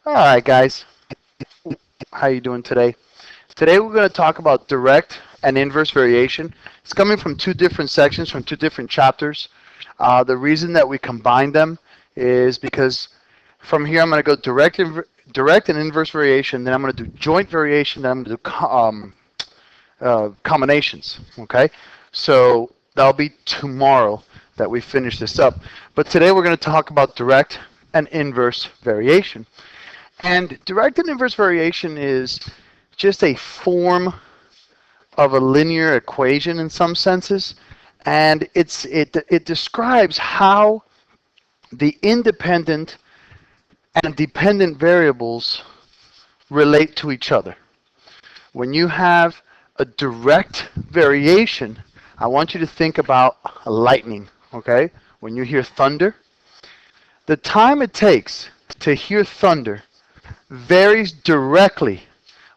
All right, guys. How you doing today? Today we're going to talk about direct and inverse variation. It's coming from two different sections, from two different chapters. The reason that we combine them is because from here I'm going to go direct and inverse variation, then I'm going to do joint variation, then I'm going to do combinations. Okay, so that'll be tomorrow that we finish this up. But today we're going to talk about direct and inverse variation. And direct and inverse variation is just a form of a linear equation in some senses, and it describes how the independent and dependent variables relate to each other. When you have a direct variation, I want you to think about lightning, okay? When you hear thunder, the time it takes to hear thunder varies directly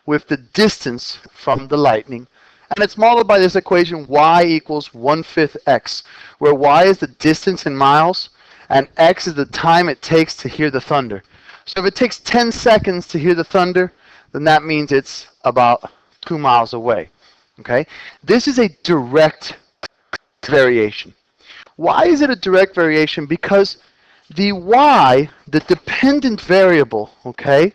with the distance from the lightning. And it's modeled by this equation y equals 1/5 x, where y is the distance in miles and x is the time it takes to hear the thunder. So if it takes 10 seconds to hear the thunder, then that means it's about 2 miles away. Okay? This is a direct variation. Why is it a direct variation? Because the y, the dependent variable, okay,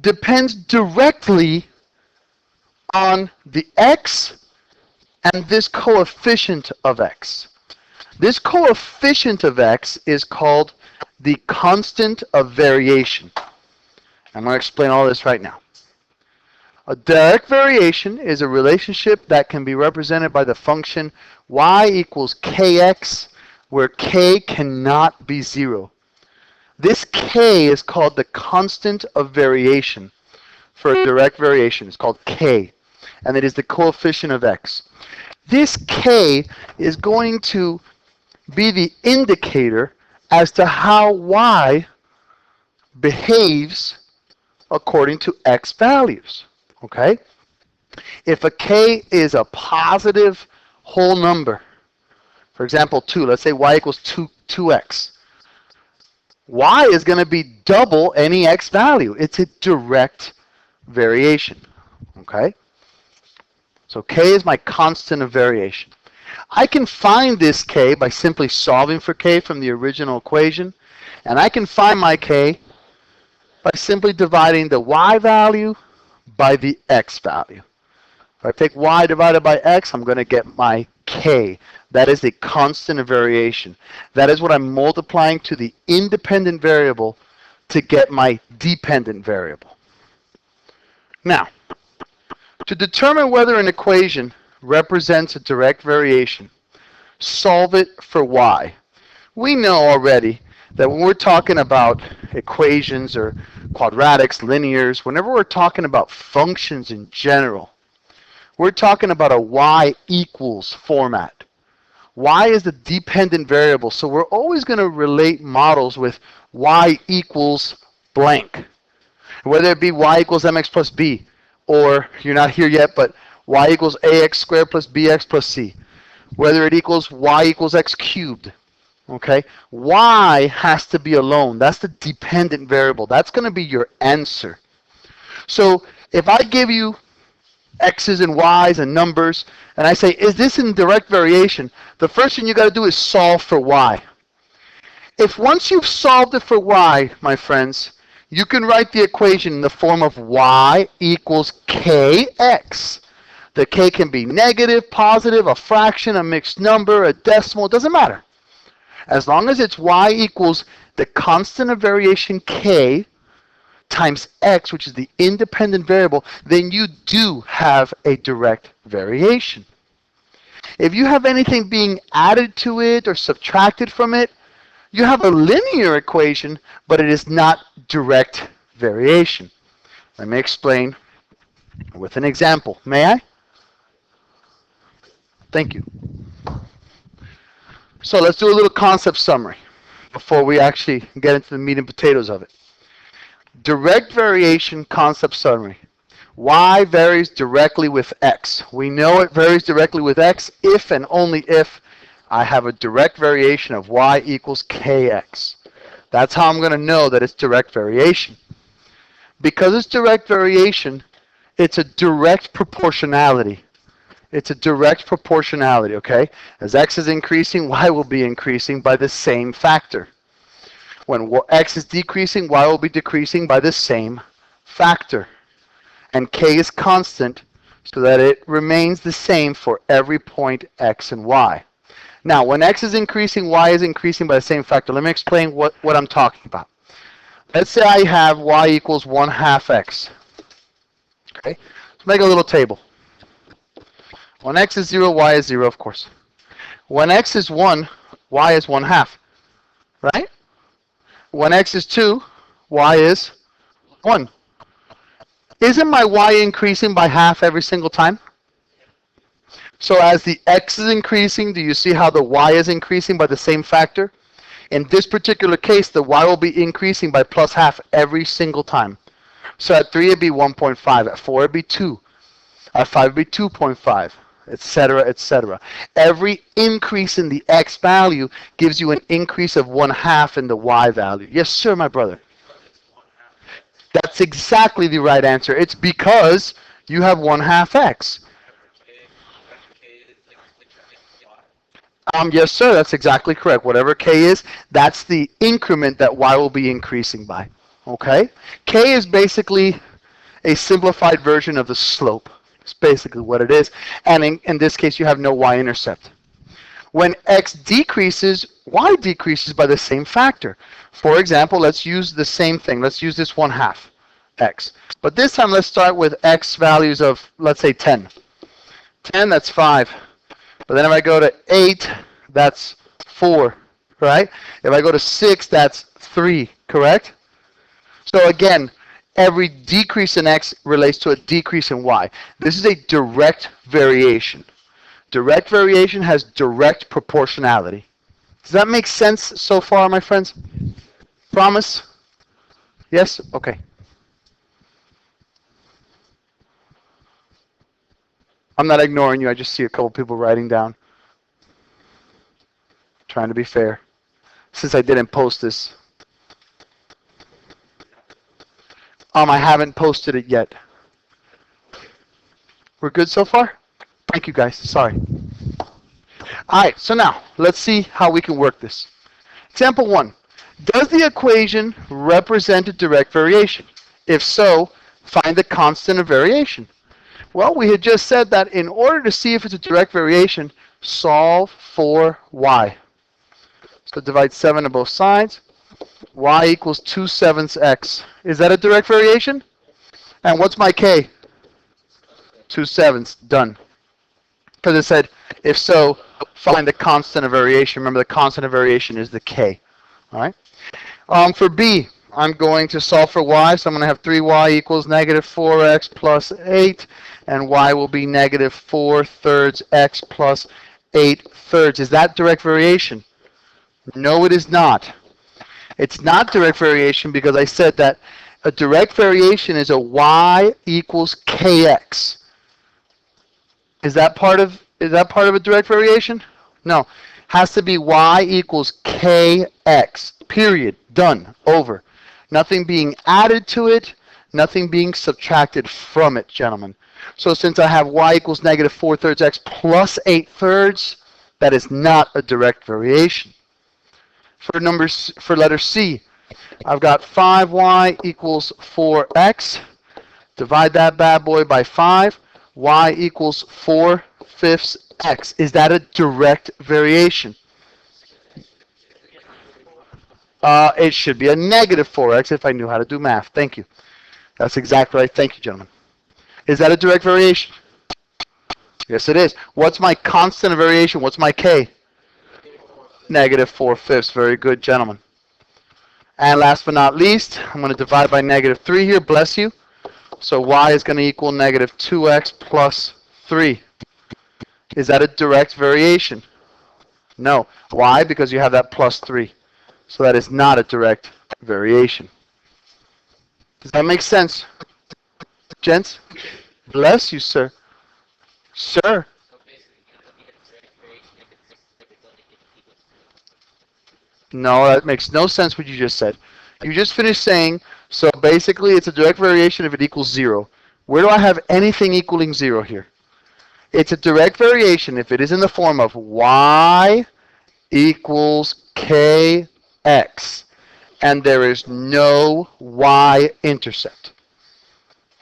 depends directly on the x and this coefficient of x. This coefficient of x is called the constant of variation. I'm going to explain all this right now. A direct variation is a relationship that can be represented by the function y equals kx, where k cannot be 0. This k is called the constant of variation for a direct variation. It's called k, and it is the coefficient of x. This k is going to be the indicator as to how y behaves according to x values. Okay? If a k is a positive whole number, for example 2, let's say y equals 2x, y is going to be double any x value. It's a direct variation. Okay? So k is my constant of variation. I can find this k by simply solving for k from the original equation, and I can find my k by simply dividing the y value by the x value. If I take y divided by x, I'm going to get my k. That is the constant of variation. That is what I'm multiplying to the independent variable to get my dependent variable. Now, to determine whether an equation represents a direct variation, solve it for y. We know already that when we're talking about equations or quadratics, linears, whenever we're talking about functions in general, we're talking about a y equals format. Y is the dependent variable, so we're always going to relate models with y equals blank. Whether it be y equals mx plus b, or you're not here yet, but y equals ax squared plus bx plus c. Whether it equals y equals x cubed. Okay? Y has to be alone. That's the dependent variable. That's going to be your answer. So if I give you x's and y's and numbers, and I say, is this in direct variation? The first thing you got to do is solve for y. If once you've solved it for y, my friends, you can write the equation in the form of y equals kx. The k can be negative, positive, a fraction, a mixed number, a decimal, it doesn't matter. As long as it's y equals the constant of variation k times x, which is the independent variable, then you do have a direct variation. If you have anything being added to it or subtracted from it, you have a linear equation, but it is not direct variation. Let me explain with an example. May I? Thank you. So let's do a little concept summary before we actually get into the meat and potatoes of it. Direct variation concept summary. Y varies directly with x. We know it varies directly with x if and only if I have a direct variation of y equals kx. That's how I'm going to know that it's direct variation. Because it's direct variation, it's a direct proportionality. It's a direct proportionality, okay? As x is increasing, y will be increasing by the same factor. When x is decreasing, y will be decreasing by the same factor. And k is constant so that it remains the same for every point x and y. Now, when x is increasing, y is increasing by the same factor. Let me explain what I'm talking about. Let's say I have y equals 1/2 x. Okay? Let's make a little table. When x is 0, y is 0, of course. When x is 1, y is 1/2. Right? When x is 2, y is 1. Isn't my y increasing by half every single time? So as the x is increasing, do you see how the y is increasing by the same factor? In this particular case, the y will be increasing by plus half every single time. So at 3, it'd be 1.5. At 4, it'd be 2. At 5, it'd be 2.5, etc., etc. Every increase in the x value gives you an increase of 1/2 in the y value. Yes, sir, my brother. That's exactly the right answer. It's because you have 1/2 x. Yes, sir, that's exactly correct. Whatever k is, that's the increment that y will be increasing by. Okay? K is basically a simplified version of the slope. It's basically what it is. And in this case, you have no y-intercept. When x decreases, y decreases by the same factor. For example, let's use the same thing. Let's use this 1/2 x. But this time, let's start with x values of, let's say, 10. 10, that's 5. But then if I go to 8, that's 4, right? If I go to 6, that's 3, correct? So again, every decrease in x relates to a decrease in y. This is a direct variation. Direct variation has direct proportionality. Does that make sense so far, my friends? Promise? Yes? Okay. I'm not ignoring you. I just see a couple people writing down. Trying to be fair. Since I didn't post this. I haven't posted it yet. We're good so far? Thank you, guys. Sorry. All right, so now let's see how we can work this. Example 1. Does the equation represent a direct variation? If so, find the constant of variation. Well, we had just said that in order to see if it's a direct variation, solve for y. So divide 7 on both sides. Y equals 2/7 x. Is that a direct variation? And what's my k? 2/7. Done. Because it said, if so, find the constant of variation. Remember, the constant of variation is the k. All right. For b, I'm going to solve for y. So I'm going to have 3y equals negative 4x plus 8. And y will be negative 4/3 x plus 8/3. Is that direct variation? No, it is not. It's not direct variation because I said that a direct variation is a y equals kx. Is that part of a direct variation? No. Has to be y equals kx. Period. Done. Over. Nothing being added to it, nothing being subtracted from it, gentlemen. So since I have y equals negative 4/3 x plus 8/3, that is not a direct variation. For letter C, I've got 5y equals 4x. Divide that bad boy by 5. Y equals 4/5 x. Is that a direct variation? It should be a negative 4x if I knew how to do math. Thank you. That's exactly right. Thank you, gentlemen. Is that a direct variation? Yes, it is. What's my constant of variation? What's my k? Negative 4/5. Very good, gentlemen. And last but not least, I'm going to divide by negative 3 here. Bless you. So y is going to equal negative 2x plus 3. Is that a direct variation? No. Why? Because you have that plus 3. So that is not a direct variation. Does that make sense? Gents? Bless you, sir. Sir. No, that makes no sense what you just said. You just finished saying, so basically it's a direct variation if it equals 0. Where do I have anything equaling 0 here? It's a direct variation if it is in the form of y equals kx, and there is no y-intercept.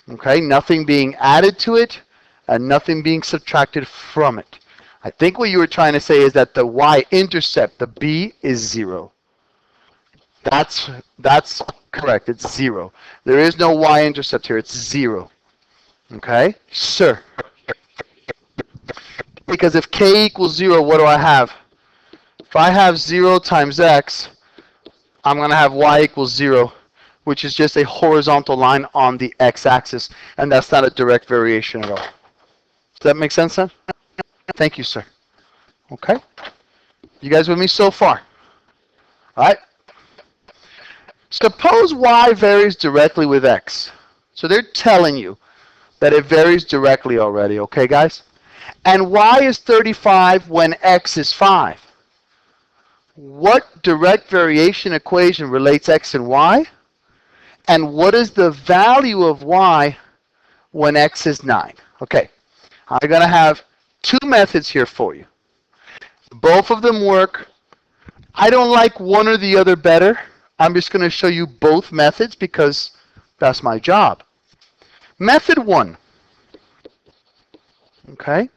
Okay, nothing being added to it and nothing being subtracted from it. I think what you were trying to say is that the y-intercept, the b, is 0. That's correct. It's 0. There is no y-intercept here. It's 0. Okay, sir. Because if k equals 0, what do I have? If I have 0 times x, I'm going to have y equals 0, which is just a horizontal line on the x-axis, and that's not a direct variation at all. Does that make sense, then? Thank you, sir. Okay? You guys with me so far? All right? Suppose y varies directly with x. So they're telling you that it varies directly already, okay, guys? And y is 35 when x is 5. What direct variation equation relates x and y? And what is the value of y when x is 9? Okay, I'm going to have two methods here for you. Both of them work. I don't like one or the other better. I'm just going to show you both methods because that's my job. Method 1. Okay.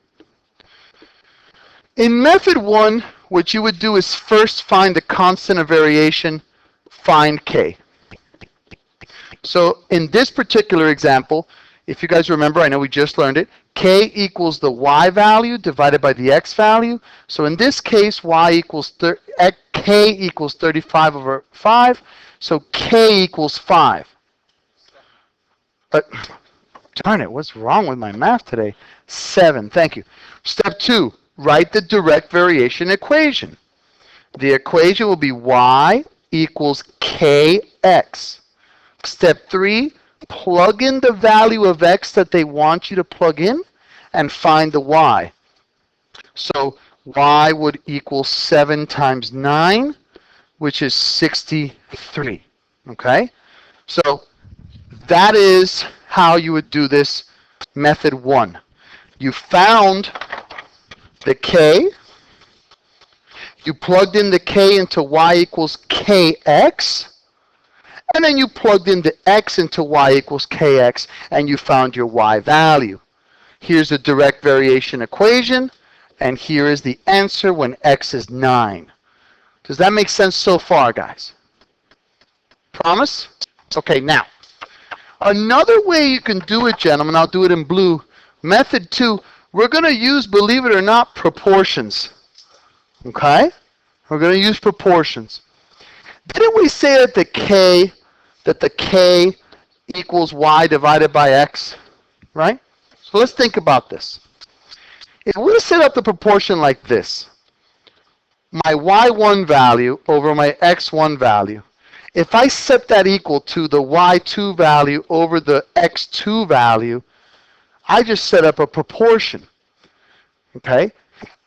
In method 1, what you would do is first find the constant of variation, find k. So in this particular example, if you guys remember, I know we just learned it, k equals the y value divided by the x value. So in this case, k equals 35 over 5, so k equals 5. But darn it, what's wrong with my math today? 7, thank you. Step 2, write the direct variation equation. The equation will be y equals kx. Step 3, plug in the value of x that they want you to plug in and find the y. So y would equal 7 times 9, which is 63. Okay? So that is how you would do this method 1. You found the k. You plugged in the k into y equals kx. And then you plugged in the x into y equals kx, and you found your y value. Here's the direct variation equation, and here is the answer when x is 9. Does that make sense so far, guys? Promise? Okay, now, another way you can do it, gentlemen, I'll do it in blue. Method 2, we're going to use, believe it or not, proportions. Okay? We're going to use proportions. Didn't we say that the k equals y divided by x, right? So let's think about this. If we set up the proportion like this, my y1 value over my x1 value, if I set that equal to the y2 value over the x2 value, I just set up a proportion, okay?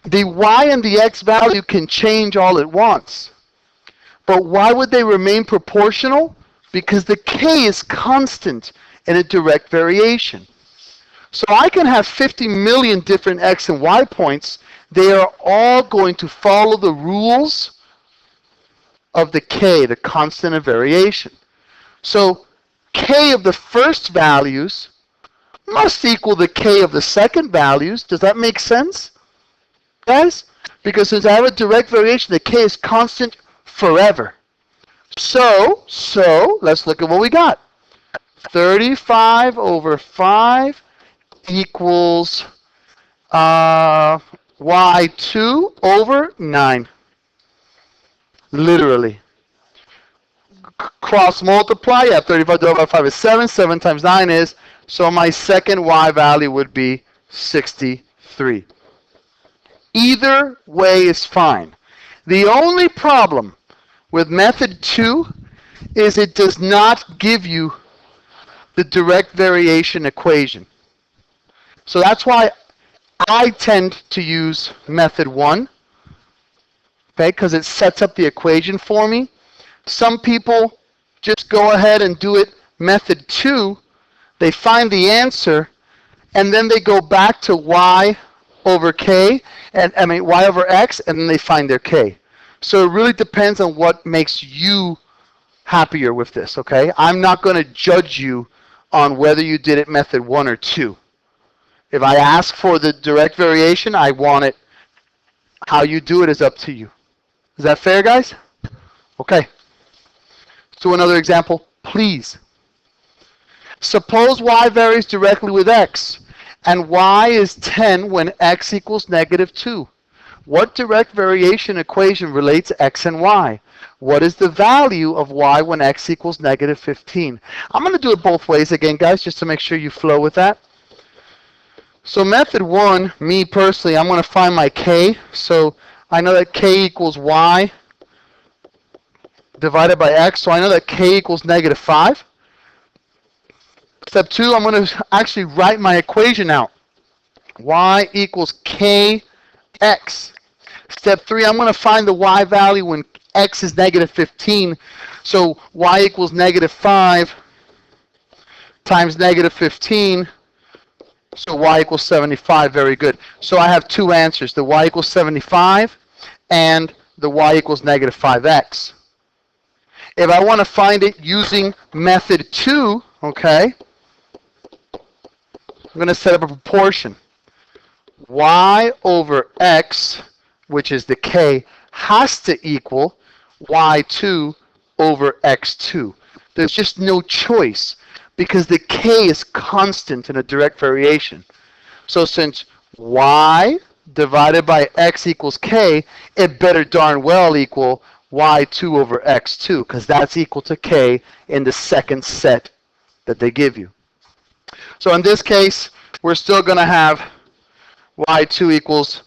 The y and the x value can change all at once. But why would they remain proportional? Because the k is constant in a direct variation. So I can have 50 million different x and y points. They are all going to follow the rules of the k, the constant of variation. So k of the first values must equal the k of the second values. Does that make sense, guys? Because since I have a direct variation, the k is constant forever. So let's look at what we got. 35 over 5 equals y2 over 9. Literally. Cross multiply, yeah, 35 divided by 5 is 7. 7 times 9 is, so my second y value would be 63. Either way is fine. The only problem with method 2 is it does not give you the direct variation equation. So that's why I tend to use method 1. okay, because it sets up the equation for me. Some people just go ahead and do it method 2. They find the answer, and then they go back to y over k, and I mean y over x, and then they find their k. So it really depends on what makes you happier with this, okay? I'm not going to judge you on whether you did it method 1 or 2. If I ask for the direct variation, I want it. How you do it is up to you. Is that fair, guys? Okay. So another example, please. Suppose y varies directly with x, and y is 10 when x equals negative 2. What direct variation equation relates x and y? What is the value of y when x equals negative 15? I'm going to do it both ways again, guys, just to make sure you flow with that. So method 1, me personally, I'm going to find my k. So I know that k equals y divided by x. So I know that k equals negative 5. Step 2, I'm going to actually write my equation out. Y equals kx. Step 3, I'm going to find the y value when x is negative 15. So y equals negative 5 times negative 15. So y equals 75. Very good. So I have two answers, the y equals 75 and the y equals negative 5x. If I want to find it using method 2, okay, I'm going to set up a proportion. Y over x, which is the k, has to equal y2 over x2. There's just no choice because the k is constant in a direct variation. So since y divided by x equals k, it better darn well equal y2 over x2 because that's equal to k in the second set that they give you. So in this case, we're still going to have y2 equals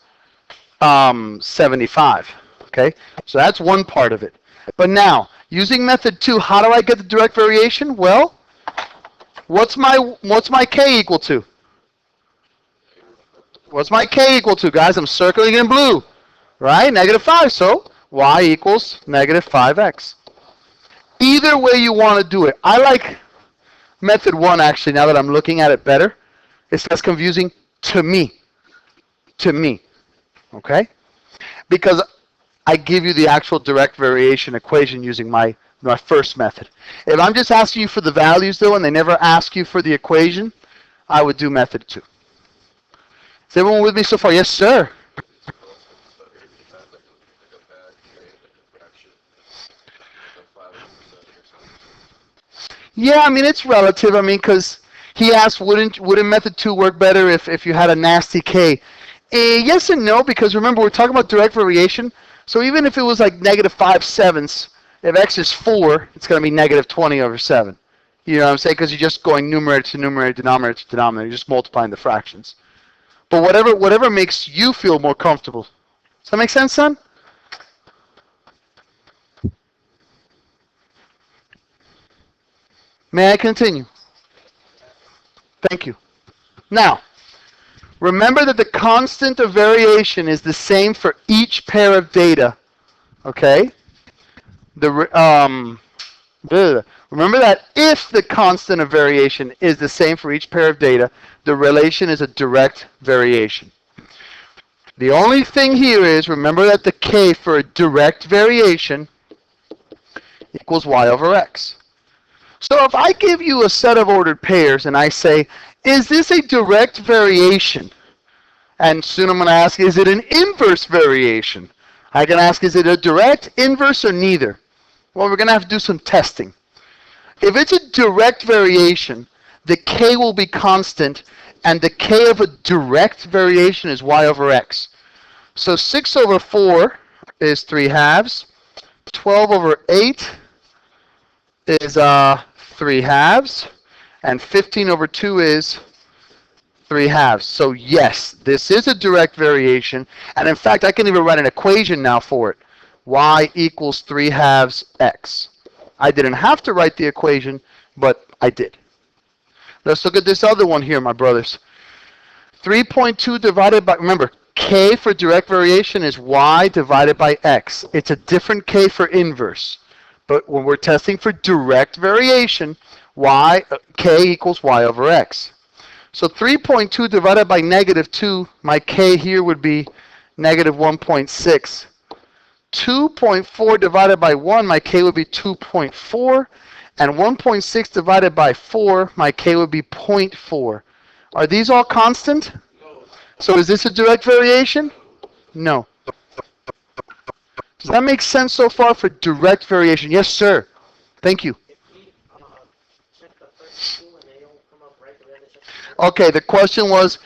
75. Okay, so that's one part of it. But now, using method 2, how do I get the direct variation? Well, what's my k equal to? What's my k equal to, guys? I'm circling in blue, right? Negative 5. So y equals negative 5x. Either way you want to do it. I like method 1, actually, now that I'm looking at it better. It's less confusing to me. To me. Okay? Because I give you the actual direct variation equation using my first method. If I'm just asking you for the values, though, and they never ask you for the equation, I would do method 2. Is everyone with me so far? Yes, sir. Yeah, I mean, it's relative. I mean, because he asked, wouldn't method 2 work better if you had a nasty k? Yes and no, because remember, we're talking about direct variation. So even if it was like negative 5/7, if x is 4, it's going to be negative 20 over 7. You know what I'm saying? Because you're just going numerator to numerator, denominator to denominator. You're just multiplying the fractions. But whatever makes you feel more comfortable. Does that make sense, son? May I continue? Thank you. Now, remember that the constant of variation is the same for each pair of data. Okay? Remember that if the constant of variation is the same for each pair of data, the relation is a direct variation. The only thing here is, remember that the k for a direct variation equals y over x. So if I give you a set of ordered pairs and I say, is this a direct variation? And soon I'm going to ask, is it an inverse variation? I can ask, is it a direct, inverse, or neither? Well, we're going to have to do some testing. If it's a direct variation, the k will be constant, and the k of a direct variation is y over x. So 6 over 4 is 3/2. 12 over 8 is 3/2. And 15 over 2 is 3/2. So yes, this is a direct variation. And in fact, I can even write an equation now for it. Y equals 3/2 x. I didn't have to write the equation, but I did. Let's look at this other one here, my brothers. 3.2 divided by, remember, K for direct variation is y divided by x. It's a different K for inverse. But when we're testing for direct variation, K equals y over x. So 3.2 divided by negative 2, my K here would be negative 1.6. 2.4 divided by 1, my K would be 2.4. And 1.6 divided by 4, my K would be 0.4. Are these all constant? No. So is this a direct variation? No. Does that make sense so far for direct variation? Yes, sir. Thank you. If we check the first two and they don't come up right, we have to check the third. Okay, the question was,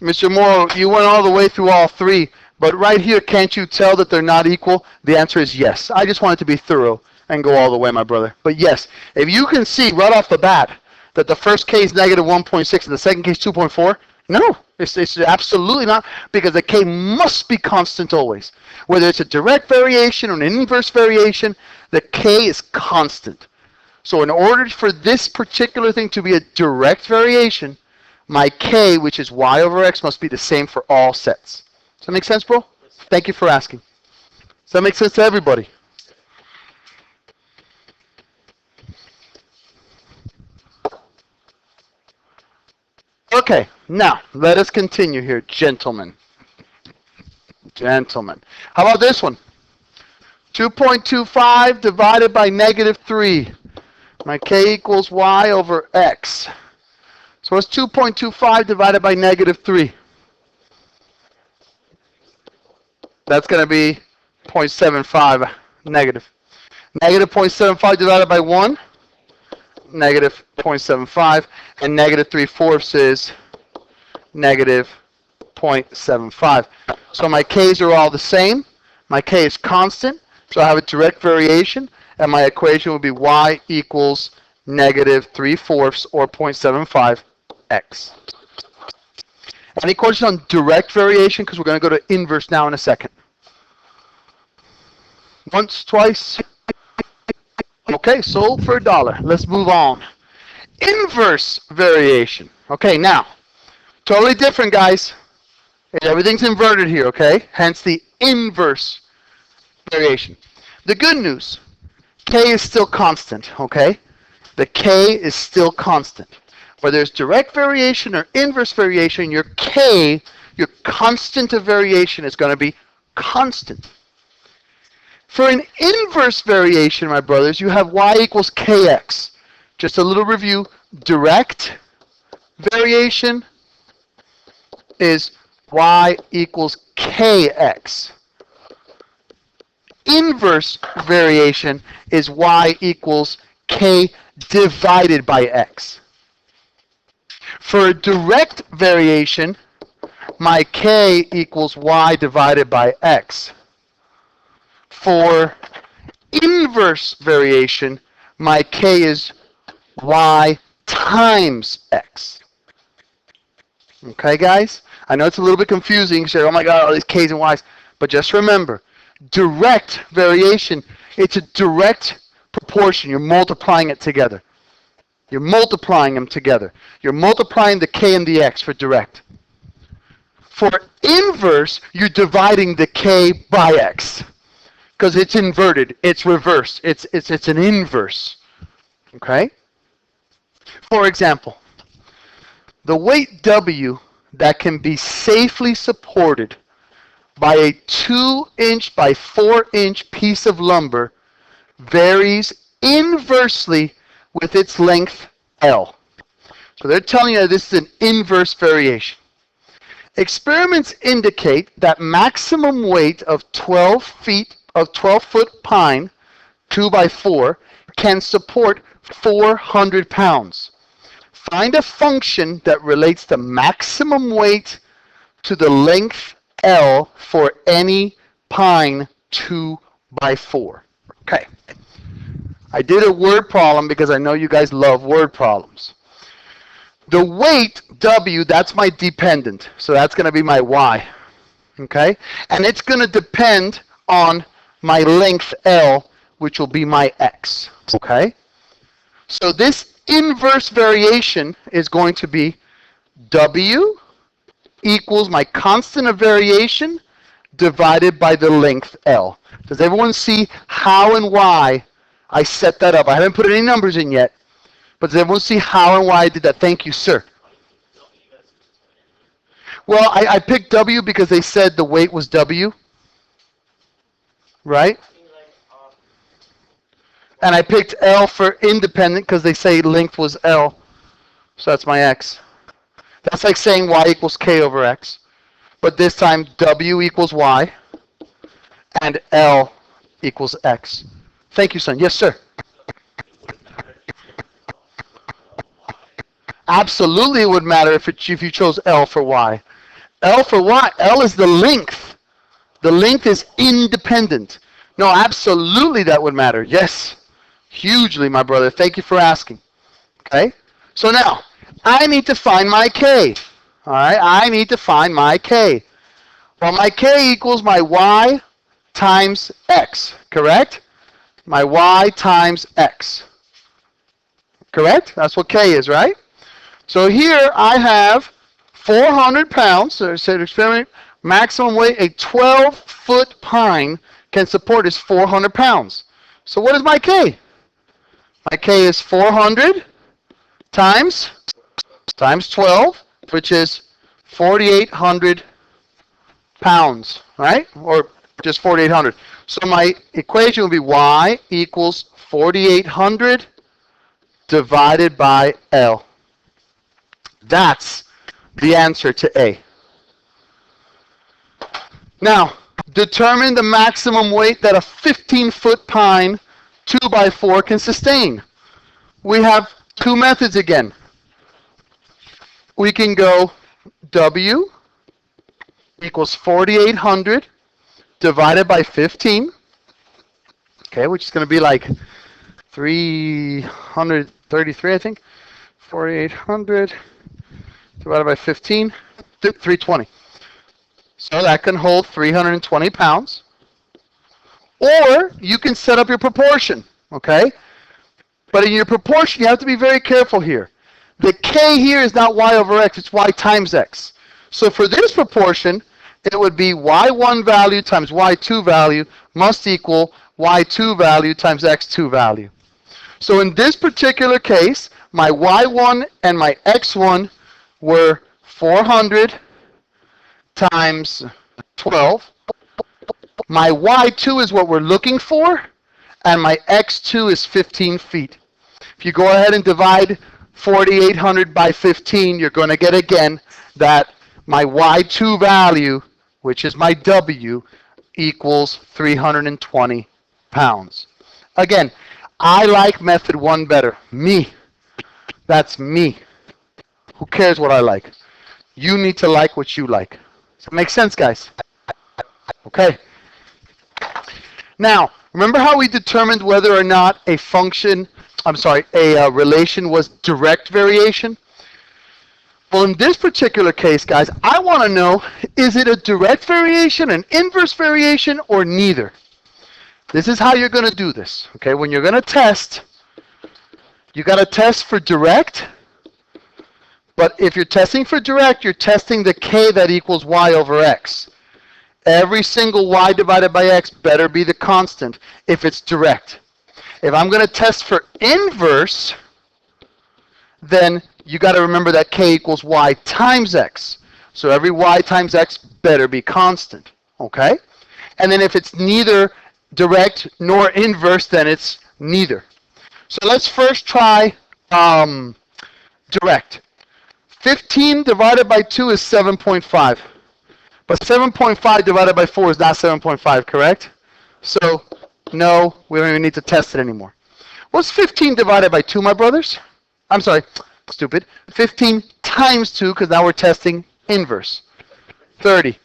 Mr. Morrow, you went all the way through all three, but right here, can't you tell that they're not equal? The answer is yes. I just wanted to be thorough and go all the way, my brother. But yes, if you can see right off the bat that the first K is negative 1.6 and the second K is 2.4, no, it's absolutely not, because the K must be constant always. Whether it's a direct variation or an inverse variation, the K is constant. So in order for this particular thing to be a direct variation, my K, which is y over x, must be the same for all sets. Does that make sense, bro? Thank you for asking. Does that make sense to everybody? Okay, now let us continue here, gentlemen. Gentlemen. How about this one? 2.25 divided by negative 3. My K equals y over x. So what's 2.25 divided by negative 3? That's going to be 0.75 negative. Negative 0.75 divided by 1? Negative 0.75. And negative 3/4 is negative 0.75. So my K's are all the same. My K is constant. So I have a direct variation. And my equation will be y equals negative 3/4 or 0.75 x. Any questions on direct variation? Because we're going to go to inverse now in a second. Once, twice. Okay, sold for $1. Let's move on. Inverse variation. Okay, now, totally different, guys. Everything's inverted here, okay? Hence the inverse variation. The good news, K is still constant, okay? The K is still constant. Whether it's direct variation or inverse variation, your K, your constant of variation, is going to be constant. For an inverse variation, my brothers, you have y equals kx. Just a little review. Direct variation is y equals kx. Inverse variation is y equals k divided by x. For a direct variation, my k equals y divided by x. For inverse variation, my k is y times x. Okay, guys? I know it's a little bit confusing. You say, oh my God, all these k's and y's. But just remember, direct variation, it's a direct proportion. You're multiplying it together. You're multiplying them together. You're multiplying the k and the x for direct. For inverse, you're dividing the k by x. Because it's inverted. It's reversed. It's an inverse. Okay? For example, the weight W that can be safely supported by a 2-inch by 4-inch piece of lumber varies inversely with its length L. So they're telling you that this is an inverse variation. Experiments indicate that maximum weight of 12-foot pine, 2x4, can support 400 pounds. Find a function that relates the maximum weight to the length L for any pine 2x4. Okay. I did a word problem because I know you guys love word problems. The weight, W, that's my dependent. So that's going to be my Y. Okay? And it's going to depend on my length L, which will be my X. Okay? So this inverse variation is going to be W equals my constant of variation divided by the length L. Does everyone see how and why I set that up? I haven't put any numbers in yet, but does everyone see how and why I did that? Thank you, sir. Well, I picked W because they said the weight was W, right? And I picked L for independent because they say length was L. So that's my X. That's like saying Y equals K over X. But this time W equals Y and L equals X. Thank you, son. Yes, sir. Absolutely it would matter if you chose L for Y. L for Y, L is the length. The length is independent. No, absolutely that would matter. Yes. Hugely, my brother. Thank you for asking. Okay? So now, I need to find my K. All right? I need to find my K. Well, my K equals my Y times X. Correct? My Y times X. Correct? That's what K is, right? So here I have 400 pounds. So said experiment, maximum weight, a 12-foot pine can support is 400 pounds. So what is my K? My K is 400 times 12, which is 4,800 pounds, right? Or just 4,800. So my equation will be Y equals 4,800 divided by L. That's the answer to A. Now, determine the maximum weight that a 15-foot pine 2x4 can sustain. We have two methods again. We can go W equals 4,800 divided by 15, okay, which is going to be like 333, I think. 4,800 divided by 15, 320. So that can hold 320 pounds. Or you can set up your proportion, okay? But in your proportion, you have to be very careful here. The K here is not Y over X, it's Y times X. So for this proportion, it would be Y1 value times Y2 value must equal Y2 value times X2 value. So in this particular case, my Y1 and my X1 were 400 times 12. My Y2 is what we're looking for, and my X2 is 15 feet. If you go ahead and divide 4,800 by 15, you're going to get again that my Y2 value, which is my W, equals 320 pounds. Again, I like method 1 better. Me. That's me. Who cares what I like? You need to like what you like. Does that make sense, guys? Okay. Now, remember how we determined whether or not a function, a relation was direct variation? Well, in this particular case, guys, I want to know, is it a direct variation, an inverse variation, or neither? This is how you're going to do this, okay? When you're going to test, you got to test for direct, but if you're testing for direct, you're testing the K that equals Y over X. Every single Y divided by X better be the constant if it's direct. If I'm going to test for inverse, then you got to remember that K equals Y times X. So every Y times X better be constant, okay? And then if it's neither direct nor inverse, then it's neither. So let's first try direct. 15 divided by 2 is 7.5. But 7.5 divided by 4 is not 7.5, correct? So, no, we don't even need to test it anymore. What's 15 divided by 2, my brothers? I'm sorry, stupid. 15 times 2, because now we're testing inverse. 30.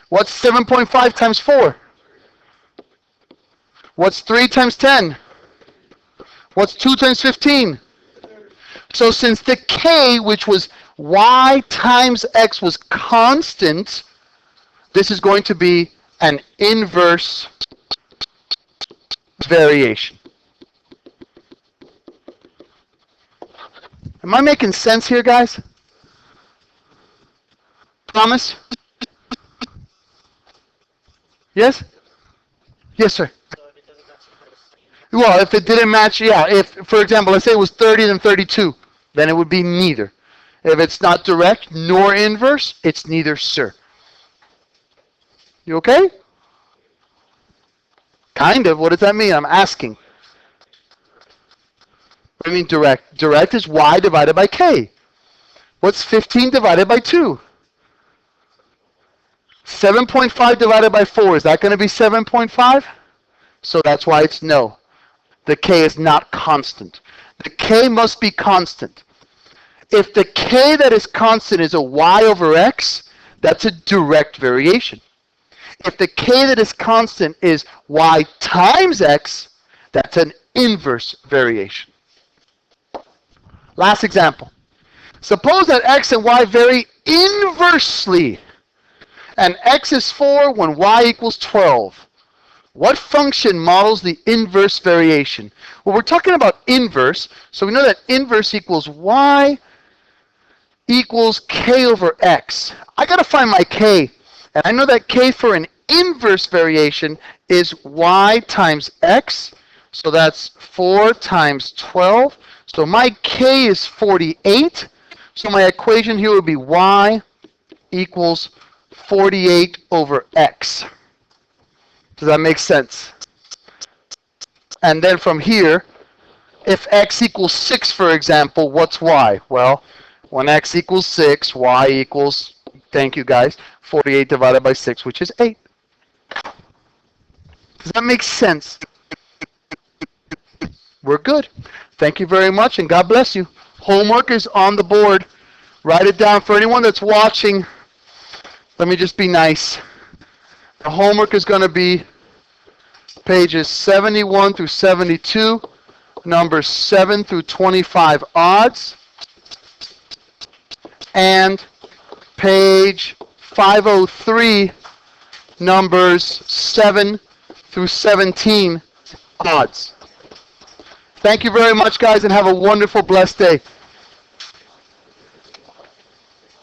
What's 7.5 times 4? What's 3 times 10? What's 2 times 15? So since the K, which was Y times X, was constant, this is going to be an inverse variation. Am I making sense here, guys? Thomas? Yes? Yes, sir. So if it doesn't match the first. Well, if it didn't match, yeah. If, for example, let's say it was 30 and 32, then it would be neither. If it's not direct nor inverse, it's neither, sir. You okay? Kind of. What does that mean? I'm asking. What do you mean direct? Direct is y divided by k. What's 15 divided by 2? 7.5 divided by 4. Is that going to be 7.5? So that's why it's no. The k is not constant. The k must be constant. If the k that is constant is a y over x, that's a direct variation. If the k that is constant is y times x, that's an inverse variation. Last example. Suppose that x and y vary inversely, and x is 4 when y equals 12. What function models the inverse variation? Well, we're talking about inverse, so we know that inverse equals y equals k over x. I got to find my k, and I know that k for an inverse variation is y times x, so that's 4 times 12. So my k is 48, so my equation here would be y equals 48 over x. Does that make sense? And then from here, if x equals 6, for example, what's y? Well, when x equals 6, y equals, thank you guys, 48 divided by 6, which is 8. Does that make sense? We're good. Thank you very much, and God bless you. Homework is on the board. Write it down. For anyone that's watching, let me just be nice. The homework is going to be pages 71 through 72, numbers 7 through 25 odds, and page 503, numbers 7 through 17 odds. Thank you very much, guys, and have a wonderful, blessed day.